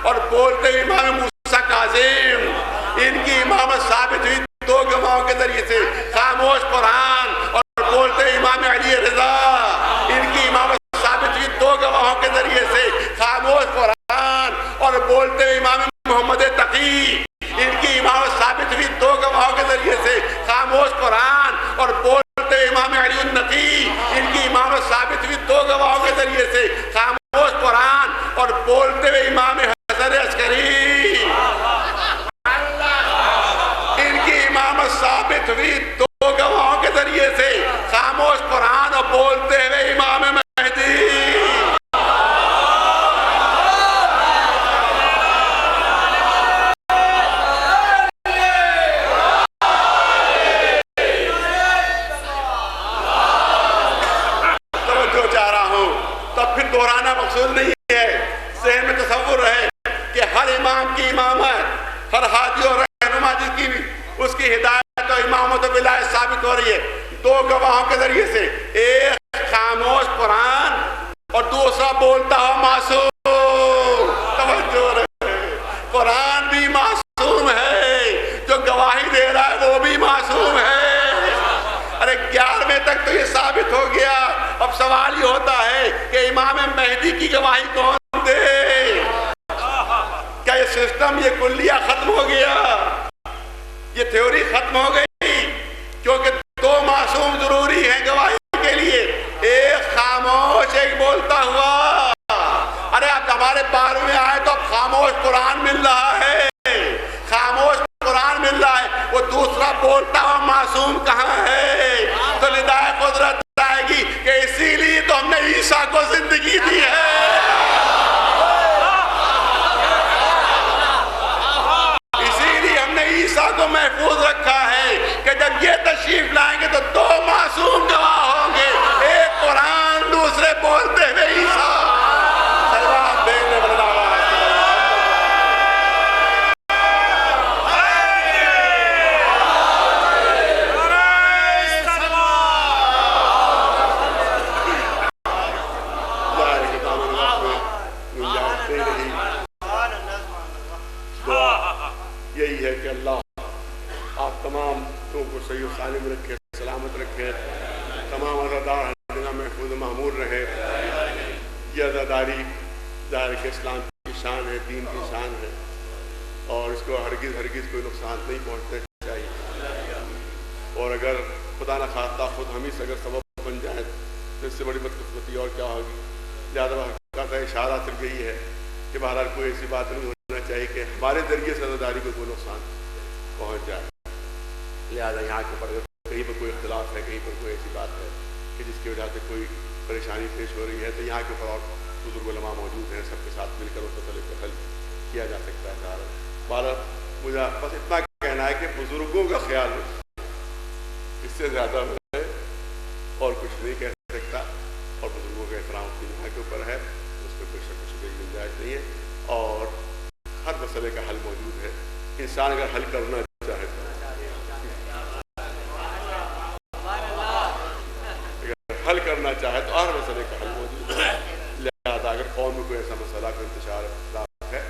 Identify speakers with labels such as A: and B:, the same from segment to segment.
A: اور بولتے ہوئے امام موسیٰ کاظم، ان کی امامت ثابت ہوئی دو گواہوں کے ذریعے سے، خاموش قرآن اور بولتے ہوئے امام علی رضا، ان کی امامت ثابت ہوئی دو گواہوں کے ذریعے سے، خاموش قرآن اور بولتے ہوئے امام محمد تقی، ان کی امامت ثابت ہوئی دو گواہوں کے ذریعے سے، خاموش قرآن اور بولتے ہوئے امام علی النقی، ان کی امامت ثابت ہوئی دو گواہوں کے ذریعے سے، خاموش قرآن اور بولتے ہوئے امام حسن عسکری، ان کی امامت ثابت ہوئی دو گواہوں کے ذریعے سے، خاموش قرآن اور بولتے ہوئے امام مہدی۔ دہرانا مقصود نہیں ہے، ذہن میں تصور رہے کہ ہر امام کی امامت، ہر ہادی اور رہنما جس کی اس کی ہدایت اور امامت و ولایت ثابت ہو رہی ہے دو گواہوں کے ذریعے سے، ایک خاموش قرآن اور دوسرا بولتا ہوا معصوم۔ توجہ رہے، قرآن بھی معصوم ہے، جو گواہی دے رہا ہے وہ بھی معصوم ہے۔ ارے 11ویں تک تو یہ ثابت ہو گیا، اب سوال یہ ہوتا ہے کہ امام مہدی کی گواہی کون دے؟ کیا یہ سسٹم، یہ کلیہ ختم ہو گیا، یہ تھیوری ختم ہو گئی؟ کیونکہ دو معصوم ضروری ہیں گواہی کے لیے، ایک خاموش ایک بولتا ہوا۔ ارے اب ہمارے 12ویں آئے تو اب خاموش قرآن مل رہا ہے، خاموش قرآن مل رہا ہے، وہ دوسرا بولتا ہوا معصوم کہاں ہے؟ تو ندائے قدرت آئے گی کہ اسی لیے تو ہم نے عیسیٰ کو زندگی دی ہے، اسی لیے ہم نے عیسیٰ کو محفوظ رکھا ہے کہ جب یہ تشریف لائیں گے تو دو معصوم گواہ ہوں گے، ایک قرآن دوسرے بولتے ہوئے عیسیٰ۔ سلوات دینے والا یہی ہے کہ اللہ آپ تمام کو صحیح و سالم رکھے، سلامت رکھے، تمام عزادار حضرات محفوظ معمور رہے۔ یہ عزاداری ظاہر کہ اسلام کی شان ہے، دین کی شان ہے، اور اس کو ہرگز کوئی نقصان نہیں پہنچنا چاہیے، اور اگر خدا نہ خواستہ خود ہم ہی سے اگر سبب بن جائیں تو اس سے بڑی بدقسمتی اور کیا ہوگی۔ لہٰذا حقیقت کا اشارہ صرف یہی ہے کہ بہرحال کوئی ایسی بات نہیں ہونا چاہیے کہ ہمارے ذریعے سے عزاداری کو کوئی نقصان پہنچ جائے۔ لہٰذا یہاں کے پر کہیں پر کوئی اختلاف ہے، کہیں پر کوئی ایسی بات ہے کہ جس کی وجہ سے کوئی پریشانی پیش ہو رہی ہے، تو یہاں کے اوپر اور بزرگ علماء موجود ہیں، سب کے ساتھ مل کر اس مسئلے کو حل کیا جا سکتا ہے۔ بہرحال مجھے بس اتنا کہنا ہے کہ بزرگوں کا خیال ہے، اس سے زیادہ میں اور کچھ نہیں کہہ سکتا، اور بزرگوں کا احترام کی یہاں کے اوپر ہے، اس میں کوئی شک و شبہ کی گنجائش نہیں ہے، اور ہر مسئلے کا حل موجود ہے۔ انسان اگر حل کرنا چاہے تو حل کرنا چاہے تو ہر مسئلے کا حل موجود ہے۔ لہذا اگر قوم میں کوئی ایسا مسئلہ کا انتشار ہے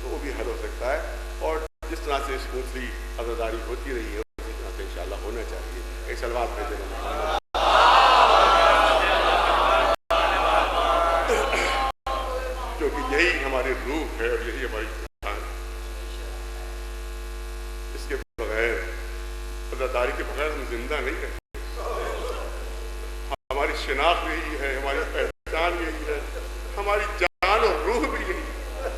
A: تو وہ بھی حل ہو سکتا ہے، اور جس طرح سے اسموتھلی عزاداری ہوتی رہی ہے اسی طرح سے انشاءاللہ ہونا چاہیے۔ ایک سلوات بھیجے گا، کیونکہ یہی ہماری روح ہے اور یہی ہماری جان ہے۔ اس کے بغیر، عزاداری کے بغیر ہم زندہ نہیں رہتے۔ ہماری شناخت یہی ہے، ہماری پہچان یہی ہے، ہماری جان اور روح بھی یہی ہے۔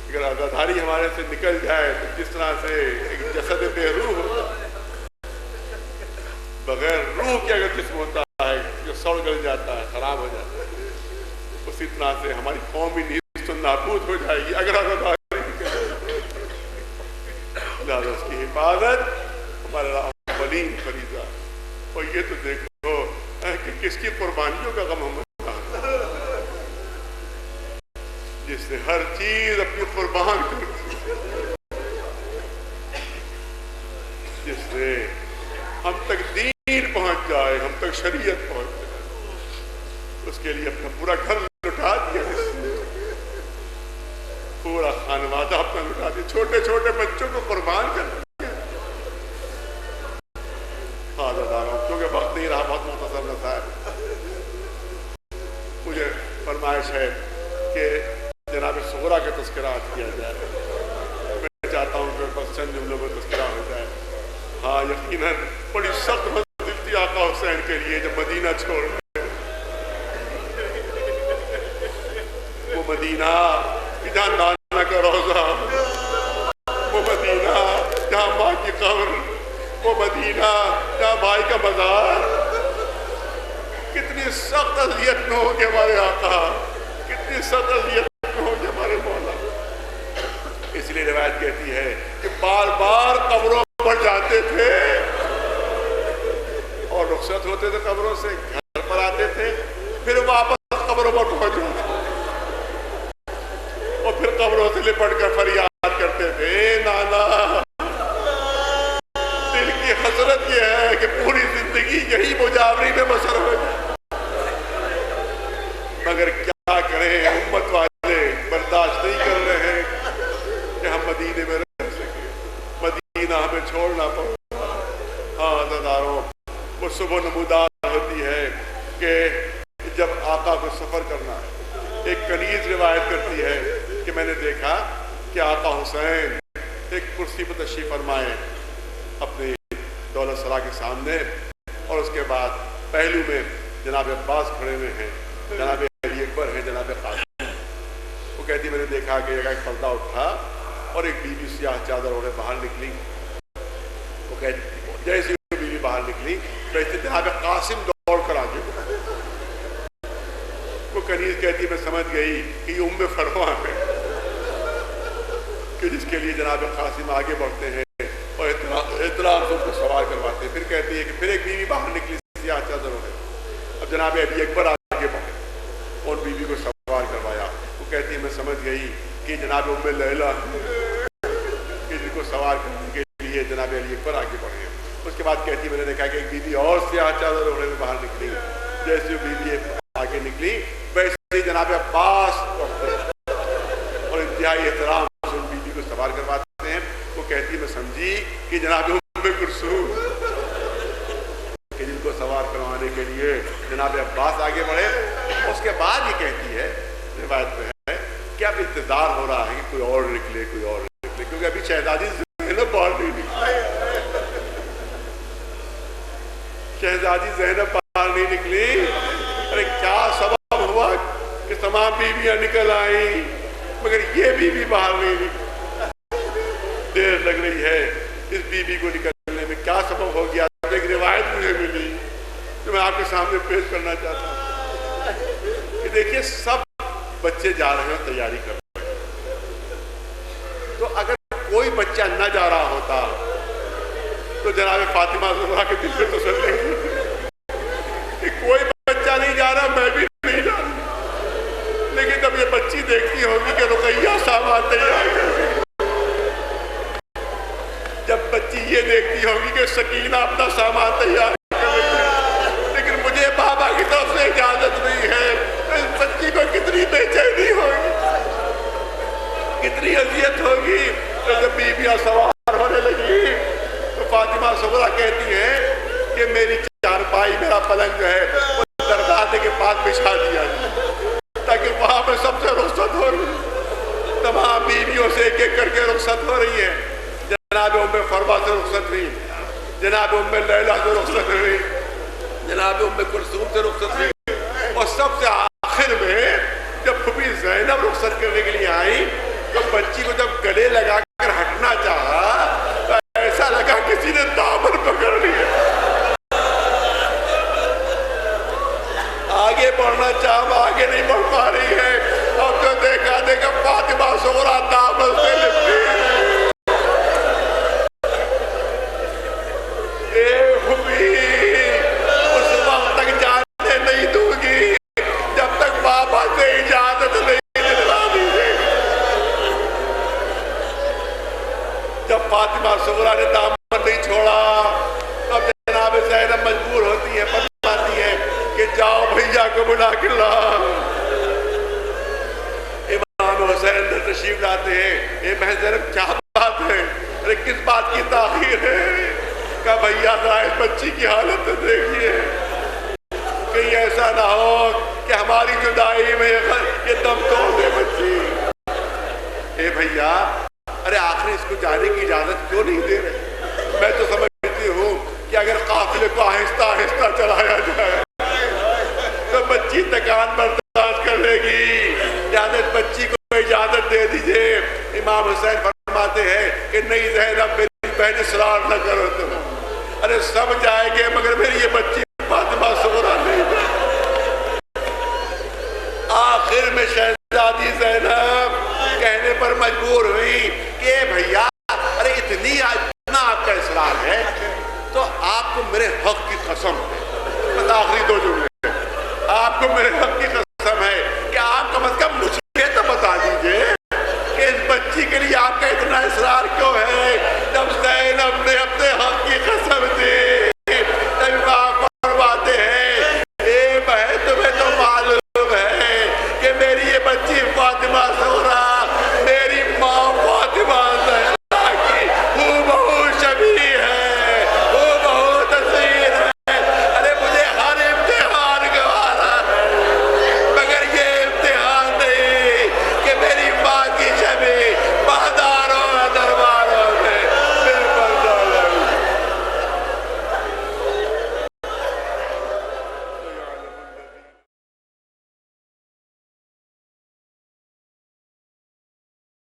A: اگر عزاداری ہمارے سے نکل جائے تو جس طرح سے ایک جسد بے روح ہوتا ہے، بغیر روح کے اگر جسم ہوتا ہے جو سڑ گل جاتا ہے، خراب ہو جاتا ہے، اسی طرح سے ہماری قوم بھی نیست و نابود ہو جائے گی اگر عزاداری نکل جائے۔ لہٰذا اس کی حفاظت ہمارا اولین فریضہ۔ اور یہ تو دیکھو کہ کس کی قربانیوں کا غم ہم جس نے ہر چیز اپنی قربان کر دی، جس نے ہم تک دین پہنچ جائے، ہم تک شریعت پہنچ جائے، اس کے لیے اپنا پورا گھر لٹا دیا، فرمائش ہے کہ جناب صغرا کا تذکرہ کیا جائے. میں چاہتا ہوں کہ بس چند جملوں میں تذکرہ ہو جائے. ہاں یقیناً بڑی سخت منزل تھی آقا حسین کے لیے جب مدینہ چھوڑ گئے. وہ مدینہ جہاں نانا کا روضہ، وہ مدینہ جہاں ماں کی قبر، وہ مدینہ جہاں بھائی کا مزار. کتنی سخت اذیت میں ہو گے ہمارے آقا، کتنی سخت اذیت میں ہو گے ہمارے مولا. اس لیے روایت کہتی ہے کہ بار بار قبروں پر جاتے تھے اور رخصت ہوتے تھے قبروں سے، گھر پر آتے تھے، پھر واپس قبروں پر پہنچ جاتے اور پھر قبروں سے لپٹ کر فریاد کرتے تھے، اے نانا دل کی حسرت یہ ہے کہ پوری زندگی یہی مجاوری میں بسر ہو جائے، مگر کیا کریں امت والے برداشت نہیں کر رہے ہیں کہ ہم مدینے میں رہ سکیں، مدینہ ہمیں چھوڑنا پڑے. ہاں عزیزانو، وہ صبح نمودار ہوتی ہے کہ جب آقا کو سفر کرنا ہے. ایک کنیز روایت کرتی ہے کہ میں نے دیکھا کہ آقا حسین ایک کرسی پر تشریف فرمائے اپنے دولت سرا کے سامنے، اور اس کے بعد پہلو میں جناب عباس کھڑے ہوئے ہیں، جناب علی اکبر ہیں، جناب قاسم. وہ کہتی میں نے دیکھا کہ ایک پردہ اٹھا اور ایک بیوی سیاہ چادر اوڑھے باہر نکلی. وہ کہتی جیسے بیوی باہر نکلی کہتی جناب قاسم دوڑ کر آگے بڑھا. وہ کنیز کہتی میں سمجھ گئی کہ یہ ام فرما ہے کہ جس کے لیے جناب قاسم آگے بڑھتے ہیں اور احترام سے ان کو سوار کرواتے ہیں. پھر کہتی ہے کہ پھر ایک بیوی باہر نکلی سیاہ چادر اوڑھے. اب جناب علی اکبر آگے بڑھے اور بیوی کو سوار کروایا. وہ کہتی ہے میں سمجھ گئی کہ جناب ام لیلا کہ جن کو سوار کرنے کے لیے جناب علی اکبر آگے بڑھے. اس کے بعد کہتی میں نے دیکھا کہ ایک بیوی اور سیاہ چادر اوڑھے میں باہر نکلی. جیسے وہ بیوی آگے نکلی ویسے ہی جناب عباس اور انتہائی احترام سے ان بیوی کو سوار کرواتے ہیں. وہ کہتی میں سمجھی کہ جناب ام کلثوم کہ جن کو سوار کروانے کے لیے جناب عباس آگے بڑھے. اس کے بعد یہ کہتی ہے روایت میں ہے کہ اب انتظار ہو رہا ہے کہ کوئی اور نکلے، کوئی اور نکلے، کیونکہ ابھی شہزادی زینب باہر نہیں نکلی، شہزادی زینب باہر نہیں نکلی. ارے کیا سبب ہوا کہ تمام بیویاں نکل آئیں مگر یہ بیوی باہر نہیں نکلی. دیر لگ رہی ہے اس بیوی کو نکلنے میں. کیا سبب ہو گیا؟ ایک روایت مجھے ملی جو میں آپ کے سامنے پیش کرنا چاہتا ہوں کہ دیکھیے سب بچے جا رہے ہیں، تیاری کر رہے ہیں، تو اگر کوئی بچہ نہ جا رہا ہوتا تو جناب فاطمہ زہرا کے دل میں تسلی کہ کوئی بچہ نہیں جا رہا، میں بھی نہیں جا رہا. لیکن جب یہ بچی دیکھتی ہوگی کہ رقیہ سامان تیار کر رہی ہے، جب بچی یہ دیکھتی ہوگی کہ سکینہ اپنا سامان تیار کر رہی ہے لیکن مجھے بابا کی طرف سے اجازت نہیں ہے، اس بچی کو کتنی بے چینی ہوگی، کتنی اذیت ہوگی. تو جب بیویاں سوار ہونے لگی تو فاطمہ صغرا کہتی ہیں کہ میری چارپائی، میرا پلنگ جو ہے وہ دروازے کے پاس بچھا دیا تاکہ وہاں پہ سب سے رخصت ہو رہی ہے. تمام بیویوں سے ایک ایک کر کے رخصت ہو رہی ہے. جناب ام فرما سے رخصت ہوئی، جناب ام لیلا سے رخصت ہوئی، جناب ام کلثوم سے رخصت ہوئی، اور سب سے آخر میں جب پھوپھی زینب رخصت کرنے کے لیے آئی تو بچی کو جب گلے لگا کر ہٹنا چاہا تو ایسا لگا کسی نے دامن پکڑ لیا. آگے بڑھنا چاہا آگے نہیں بڑھ پا رہی ہے. اب جو دیکھا فاطمہ صغرا دامن سے لپٹی ہے. اس وقت تک جانے نہیں دوں گی جب تک بابا سے اجازت نہیں دلا دی. جب فاطمہ صغرا نے دامن نہیں چھوڑا اب جناب زینب مجبور ہوتی ہے، فرماتی ہے کہ جاؤ بھیا کو بلا کے لاؤ. امام حسین نے تشریف لاتے ہیں. اے بہن زینب کیا بات ہے؟ ارے کس بات کی تاخیر ہے؟ کہ بھیا ذرا اس بچی کی حالت دیکھیے، کہیں ایسا نہ ہو کہ ہماری جدائی میں یہ دم توڑ دے بچی. اے بھیا ارے آخر اس کو جانے کی اجازت کیوں نہیں دے رہے؟ میں تو سمجھتی ہوں کہ اگر قافلے کو آہستہ آہستہ چلایا جائے تو بچی تکان برداشت کر لے گی. لہٰذا اس بچی کو اجازت دے دیجئے. امام حسین فرماتے ہیں کہ نہیں زینب میری بہن اصرار نہ کرو تم. ارے سب جائیں گے مگر میری یہ بچی فاطمہ زہرا نہیں جائے. آخر میں شہزادی زینب کہنے پر مجبور ہوئی